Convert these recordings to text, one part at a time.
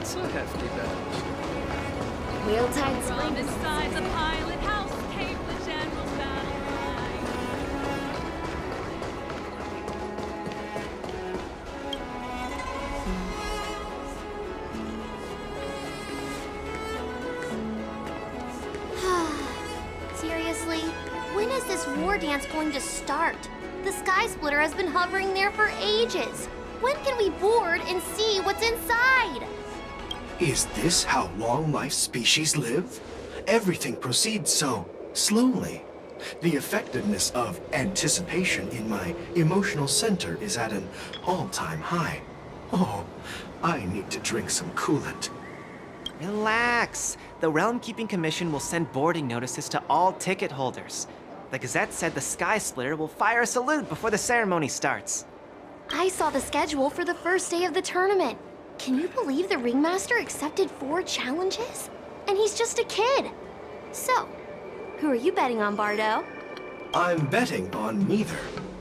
That's a hefty bet. Wheeltide From spring. inside the pilot house came the general's battle cry. Seriously? When is this war dance going to start? The Sky Splitter has been hovering there for ages. When can we board and see what's inside? Is this how long-life species live? Everything proceeds so slowly. The effectiveness of anticipation in my emotional center is at an all-time high. Oh, I need to drink some coolant. Relax. The Realm Keeping Commission will send boarding notices to all ticket holders. The Gazette said the Sky Splitter will fire a salute before the ceremony starts. I saw the schedule for the first day of the tournament. Can you believe the ringmaster accepted 4 challenges? And he's just a kid. So, who are you betting on, Bardo? I'm betting on neither.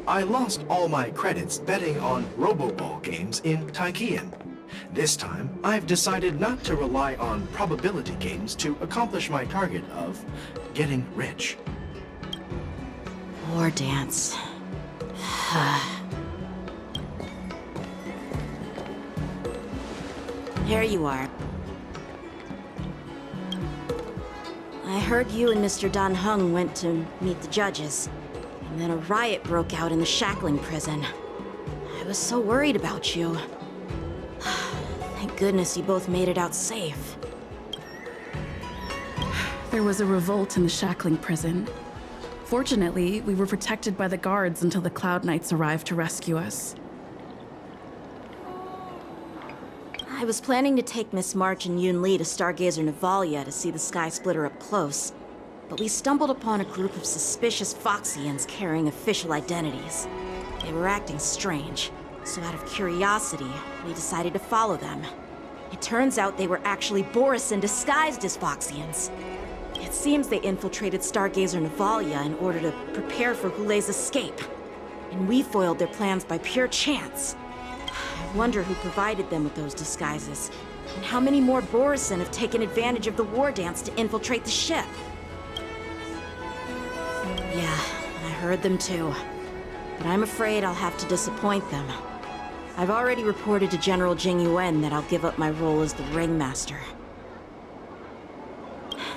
I lost all my credits betting on Roboball games in Taikian. This time, I've decided not to rely on probability games to accomplish my target of getting rich. War dance. Here you are. I heard you and Mr. Dan Heng went to meet the judges, and then a riot broke out in the shackling prison. I was so worried about you. Thank goodness you both made it out safe. There was a revolt in the shackling prison. Fortunately, we were protected by the guards until the Cloud Knights arrived to rescue us. I was planning to take Miss March and Yoon Lee to Stargazer Navalia to see the Sky Splitter up close, but we stumbled upon a group of suspicious Foxians carrying official identities. They were acting strange, so out of curiosity, we decided to follow them. It turns out they were actually Borisin disguised as Foxians. It seems they infiltrated Stargazer Navalia in order to prepare for Hulei's escape, and we foiled their plans by pure chance. I wonder who provided them with those disguises, and how many more Borisin have taken advantage of the war dance to infiltrate the ship. Yeah, I heard them too, but I'm afraid I'll have to disappoint them. I've already reported to General Jing Yuan that I'll give up my role as the ringmaster.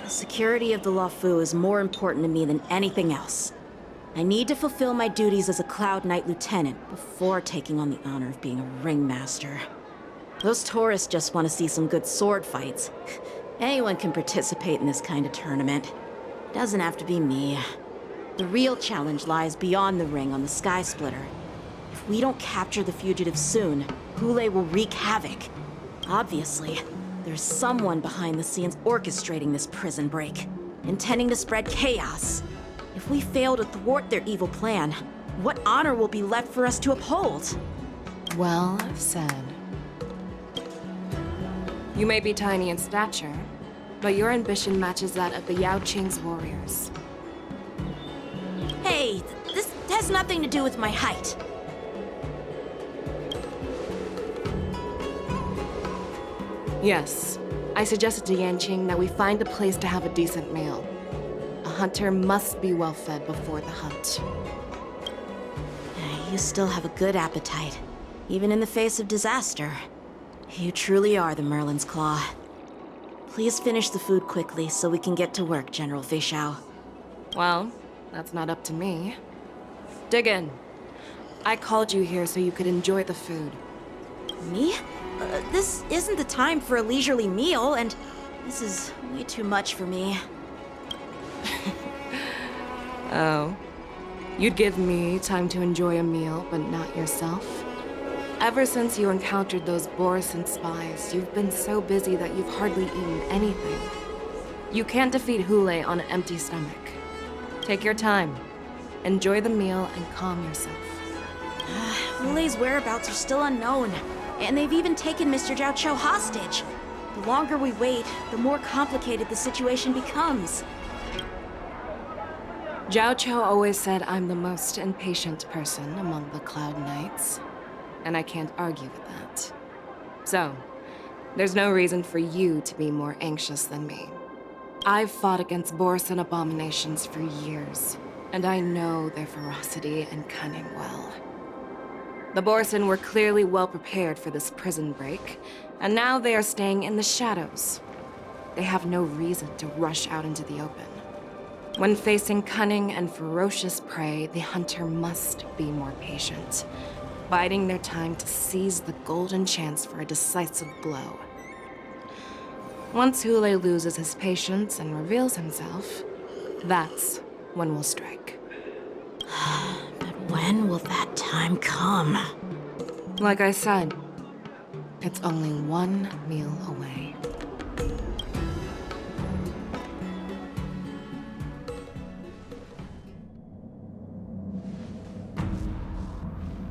The security of the Luofu is more important to me than anything else. I need to fulfill my duties as a Cloud Knight Lieutenant before taking on the honor of being a ringmaster. Those tourists just want to see some good sword fights. Anyone can participate in this kind of tournament. It doesn't have to be me. The real challenge lies beyond the ring on the Sky Splitter. If we don't capture the fugitives soon, Hulei will wreak havoc. Obviously, there's someone behind the scenes orchestrating this prison break, intending to spread chaos. If we fail to thwart their evil plan, what honor will be left for us to uphold? Well said. You may be tiny in stature, but your ambition matches that of the Yao Qing's warriors. Hey, this has nothing to do with my height. Yes, I suggested to Yanqing that we find a place to have a decent meal. A hunter must be well fed before the hunt. You still have a good appetite, even in the face of disaster. You truly are the Merlin's Claw. Please finish the food quickly so we can get to work, General Feixiao. Well, that's not up to me. Dig in. I called you here so you could enjoy the food. Me? This isn't the time for a leisurely meal, and this is way too much for me. Oh. You'd give me time to enjoy a meal, but not yourself? Ever since you encountered those Borisin spies, you've been so busy that you've hardly eaten anything. You can't defeat Hulei on an empty stomach. Take your time. Enjoy the meal and calm yourself. Hulei's whereabouts are still unknown, and they've even taken Mr. Zhao Cho hostage. The longer we wait, the more complicated the situation becomes. Zhao Cho always said I'm the most impatient person among the Cloud Knights, and I can't argue with that. So, There's no reason for you to be more anxious than me. I've fought against Borson abominations for years, and I know their ferocity and cunning well. The Borson were clearly well prepared for this prison break, and now they are staying in the shadows. They have no reason to rush out into the open. When facing cunning and ferocious prey, the hunter must be more patient, biding their time to seize the golden chance for a decisive blow. Once Hule loses his patience and reveals himself, that's when we'll strike. But when will that time come? Like I said, it's only one meal away.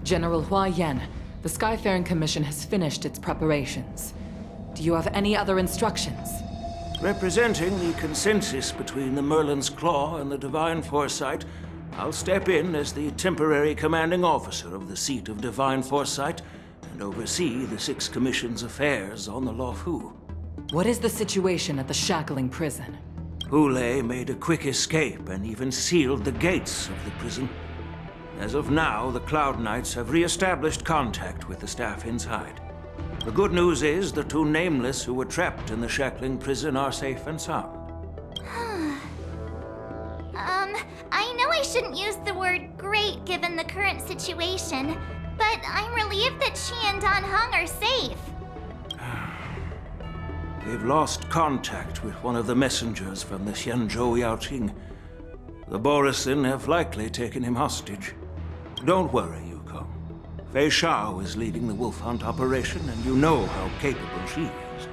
General Hua Yan, the Skyfaring Commission has finished its preparations. Do you have any other instructions? Representing the consensus between the Merlin's Claw and the Divine Foresight, I'll step in as the temporary commanding officer of the seat of Divine Foresight and oversee the 6 Commission's affairs on the Luofu. What is the situation at the shackling prison? Hule made a quick escape and even sealed the gates of the prison. As of now, the Cloud Knights have re-established contact with the staff inside. The good news is the 2 Nameless who were trapped in the shackling prison are safe and sound. I know I shouldn't use the word great given the current situation, but I'm relieved that she and Dan Heng are safe. We've lost contact with one of the messengers from the Xianzhou Yaoqing. The Borison have likely taken him hostage. Don't worry, Yukong. Fei Shao is leading the wolf hunt operation, and you know how capable she is.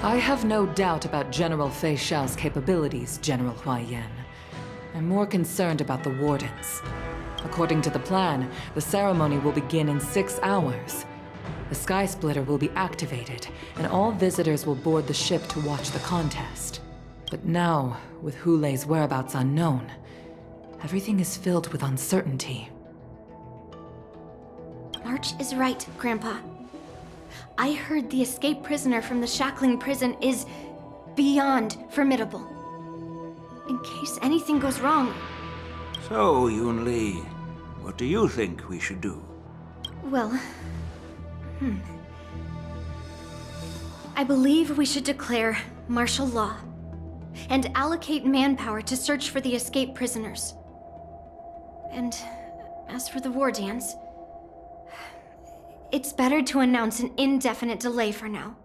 I have no doubt about General Fei Shao's capabilities, General Hua Yan. I'm more concerned about the Wardens. According to the plan, the ceremony will begin in 6 hours. The Sky Splitter will be activated, and all visitors will board the ship to watch the contest. But now, with Hule's whereabouts unknown, everything is filled with uncertainty. March is right, Grandpa. I heard the escaped prisoner from the shackling prison is beyond formidable. In case anything goes wrong. So, Yun-Li, what do you think we should do? Well, I believe we should declare martial law and allocate manpower to search for the escaped prisoners. And as for the war dance, it's better to announce an indefinite delay for now.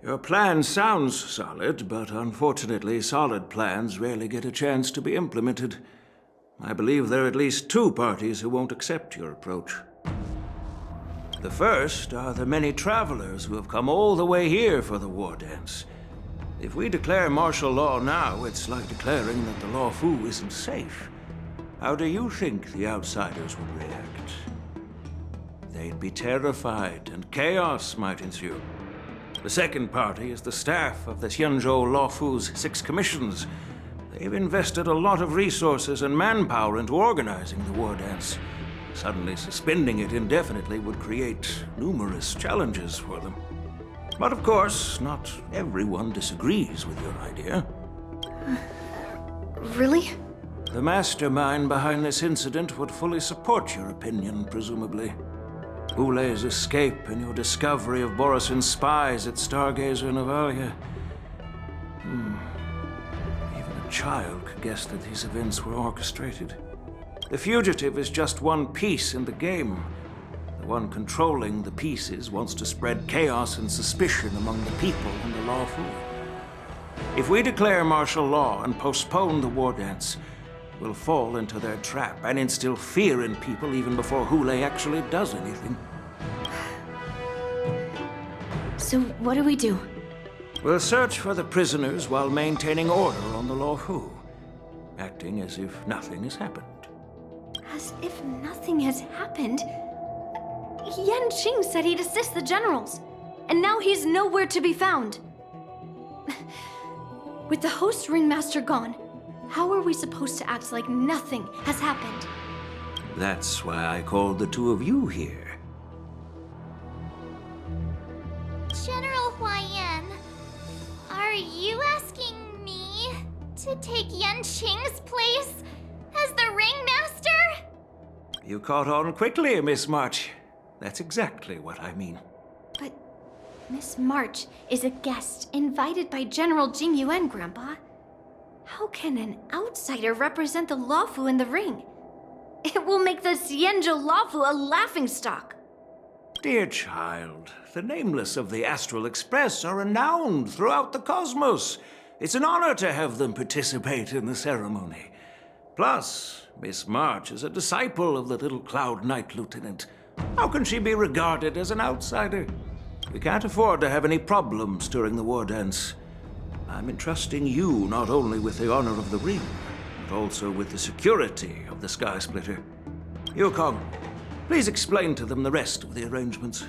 Your plan sounds solid, but unfortunately, solid plans rarely get a chance to be implemented. I believe there are at least 2 parties who won't accept your approach. The first are the many travelers who have come all the way here for the war dance. If we declare martial law now, it's like declaring that the Luofu isn't safe. How do you think the outsiders would react? They'd be terrified, and chaos might ensue. The second party is the staff of the Xianzhou Luofu's 6 commissions. They've invested a lot of resources and manpower into organizing the war dance. Suddenly suspending it indefinitely would create numerous challenges for them. But of course, not everyone disagrees with your idea. Really? The mastermind behind this incident would fully support your opinion, presumably. Hule's escape and your discovery of Borison's spies at Stargazer Navalia. Even a child could guess that these events were orchestrated. The fugitive is just one piece in the game. The one controlling the pieces wants to spread chaos and suspicion among the people and the Luofu. If we declare martial law and postpone the war dance, we'll fall into their trap and instill fear in people even before Hule actually does anything. So what do we do? We'll search for the prisoners while maintaining order on the Luofu, acting as if nothing has happened. As if nothing has happened? Yan Qing said he'd assist the generals, and now he's nowhere to be found. With the host ringmaster gone, how are we supposed to act like nothing has happened? That's why I called the 2 of you here. Huaiyan. Are you asking me to take Yanqing's place as the ringmaster? You caught on quickly, Miss March. That's exactly what I mean. But Miss March is a guest invited by General Jing Yuan, Grandpa. How can an outsider represent the Luofu in the ring? It will make the Xianzhou Luofu a laughingstock. Dear child, the nameless of the Astral Express are renowned throughout the cosmos. It's an honor to have them participate in the ceremony. Plus, Miss March is a disciple of the little Cloud Knight Lieutenant. How can she be regarded as an outsider? We can't afford to have any problems during the war dance. I'm entrusting you not only with the honor of the ring, but also with the security of the Sky Splitter. Yukong, please explain to them the rest of the arrangements.